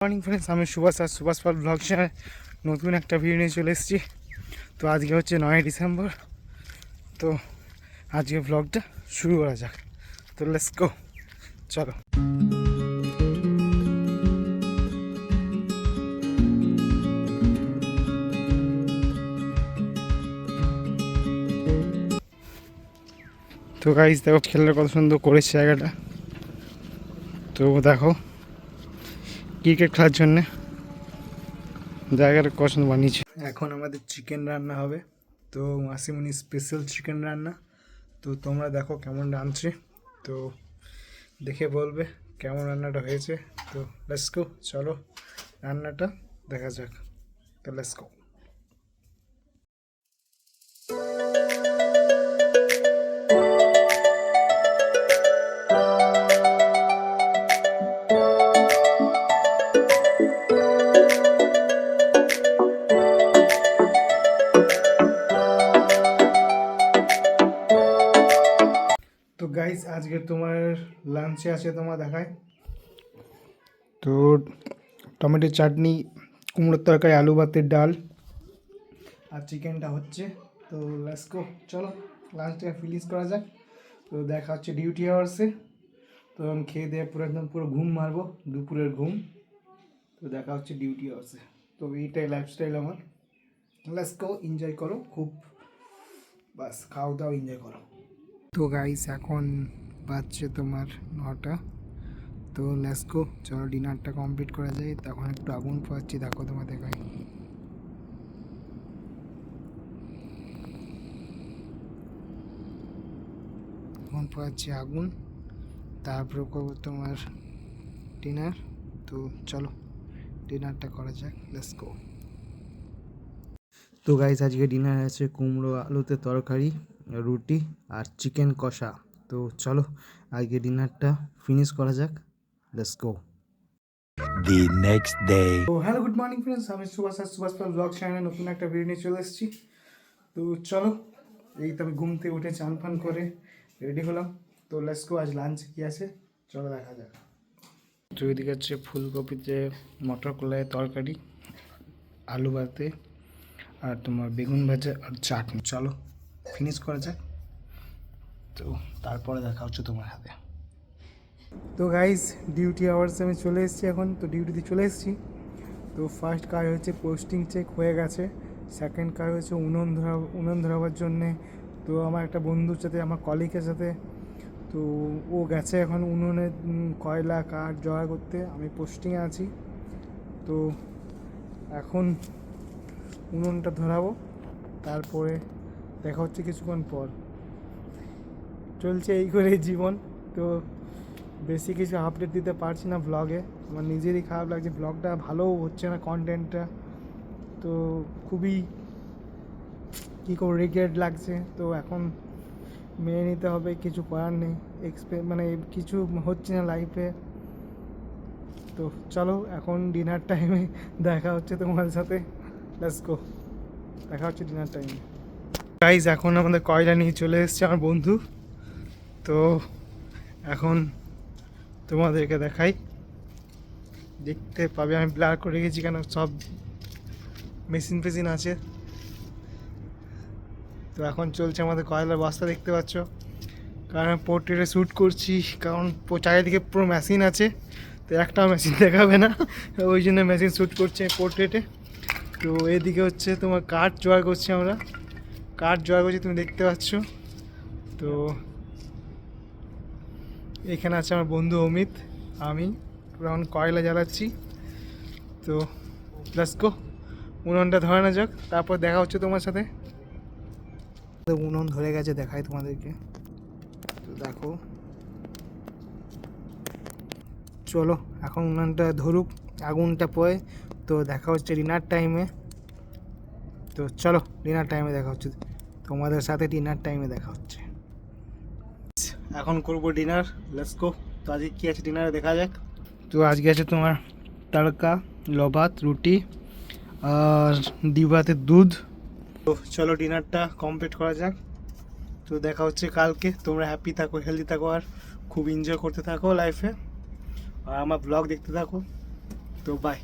Morning friends, আমি সুভাষ আর সুভাষ পাল blog channel নতুন একটা ভিডিও নিয়ে চলে এসেছি। তো আজকে হচ্ছে 9 ডিসেম্বর। তো আজকে ব্লগটা শুরু করা যাক। তো লেটস গো, চলো। তো গাইস দেখো, খেলার কত সুন্দর করেছে জায়গাটা। তো দেখো, ক্রিকেট খেলার জন্যে জায়গাটা কত সুন্দর বানিয়েছে। এখন আমাদের চিকেন রান্না হবে। তো মাসিমণি স্পেশাল চিকেন রান্না। তো তোমরা দেখো কেমন রাঁধছে, তো দেখে বলবে কেমন রান্নাটা হয়েছে। তো লেটস গো, চলো রান্নাটা দেখা যাক। তো লেটস গো। তো গাইস আজকে তোমার লাঞ্চে আছে, তোমার দেখায়। তো টমেটো চাটনি, কুমড়োর তরকারি, আলু ভাতের ডাল আর চিকেনটা হচ্ছে। তো লেটস গো, চলো লাঞ্চটা ফিনিশ করা যাক। তো দেখা হচ্ছে ডিউটি আওয়ার্সে। তো আমি খেয়ে দিয়ে পুরো ঘুম মারবো, দুপুরের ঘুম। তো দেখা হচ্ছে ডিউটি আওয়ার্সে। তো এইটাই লাইফস্টাইল আমার। লেটস গো, এনজয় করো খুব, বাস খাও দাও এনজয় করো। তো গাইস এখন বাজছে তোমার 9টা। তো লেটস গো, চলো ডিনারটা কমপ্লিট করা যায়। তখন একটু আগুন পোয়াচ্ছি, দেখো তোমার দেখাই। আগুন পোয়াচ্ছি আগুন, তারপরে করবো তোমার ডিনার। তো চলো ডিনারটা করা যাক, লেটস গো। তো গাইস আজকে ডিনার আছে কুমড়ো আলুতে তরকারি, রুটি আর চিকেন কষা। তো চলো আজকে ডিনারটা ফিনিশ করা যাক, let's go. The next day. তো হ্যালো, গুড মর্নিং ফ্রেন্ডস, আমি সুভাষ আর সুভাষ পাল ব্লগ চ্যানেলে নতুন একটা ভিডিও নিয়ে চলে এসেছি। তো চলো, এই তো আমি ঘুম থেকে উঠে চান ফান করে রেডি হলাম। তো লেটস গো, আজ লাঞ্চ কী আছে চলো দেখা যাক। তো এদিকে হচ্ছে ফুলকপিতে মটর কলাই তরকারি, আলু ভাতে আর তোমার বেগুন ভাজা আর চাটনি। চলো ফিনিশ করা যাক, তো তারপরে দেখা হচ্ছে তোমার হাতে। তো গাইজ ডিউটি আওয়ার্সে আমি চলে এসেছি এখন। তো ডিউটিতে চলে এসেছি। তো ফার্স্ট কাজ হচ্ছে পোস্টিং চেক হয়ে গেছে। সেকেন্ড কাজ হচ্ছে উনুন ধরাবার জন্যে। তো আমার একটা বন্ধুর সাথে, আমার কলিগের সাথে, তো ও গেছে এখন উনুনে কয়লা কাঠ জোগাড় করতে। আমি পোস্টিংয়ে আছি। তো এখন উনুনটা ধরাবো, তারপরে দেখা হচ্ছে কিছুক্ষণ পর। চলছে এই করে জীবন। তো বেশি কিছু আপডেট দিতে পারছি না ব্লগে, আমার নিজেরই খারাপ লাগছে, ব্লগটা ভালোও হচ্ছে না কন্টেন্টটা। তো খুবই কী করে রিগ্রেট লাগছে। তো এখন মেনে নিতে হবে, কিছু করার নেই। মানে কিছু হচ্ছে না লাইফে। তো চলো এখন ডিনার টাইমে দেখা হচ্ছে তোমাদের সাথে, লেটস গো, দেখা হচ্ছে ডিনার টাইমে। গাইজ এখন আমাদের কয়লা নিয়ে চলে এসেছে আমার বন্ধু। তো এখন তোমাদেরকে দেখাই, দেখতে পাবে। আমি ব্লার করে রেখেছি কেন, সব মেশিন ফেসিন আছে। তো এখন চলছে আমাদের কয়লার বস্তা, দেখতে পাচ্ছ। কারণ আমি পোর্ট্রেটে শ্যুট করছি, কারণ চারিদিকে পুরো মেশিন আছে। তো একটাও মেশিন দেখাবে না, ওই জন্য মেশিন শ্যুট করছে পোর্ট্রেটে। তো এদিকে হচ্ছে তোমার কাঠ জোগাড় করছি আমরা, কাঠ জোগাড় করছি, তুমি দেখতে পাচ্ছ। তো এখানে আছে আমার বন্ধু অমিত, আমি এখন কয়লা জ্বালাচ্ছি। তো লেটস গো, উনুনটা ধরানো যাক, তারপর দেখা হচ্ছে তোমার সাথে। উনুন ধরে গেছে, দেখাই তোমাদেরকে। তো দেখো, চলো এখন উনুনটা ধরুক, আগুনটা পড়ে। তো দেখা হচ্ছে ডিনার টাইমে। তো চলো ডিনার টাইমে দেখা হচ্ছে তোমাদের সাথে, ডিনার টাইমে দেখা হচ্ছে। এখন করবো ডিনার, লেটস গো। তো আজকে কী আছে ডিনারে দেখা যাক। তো আজকে আছে তোমার তড়কা, লবাত, রুটি আর ডিবাতে দুধ। তো চলো ডিনারটা কমপ্লিট করা যাক। তো দেখা হচ্ছে কালকে। তোমরা হ্যাপি থাকো, হেলদি থাকো আর খুব এনজয় করতে থাকো লাইফে, আর আমার ব্লগ দেখতে থাকো। তো বাই।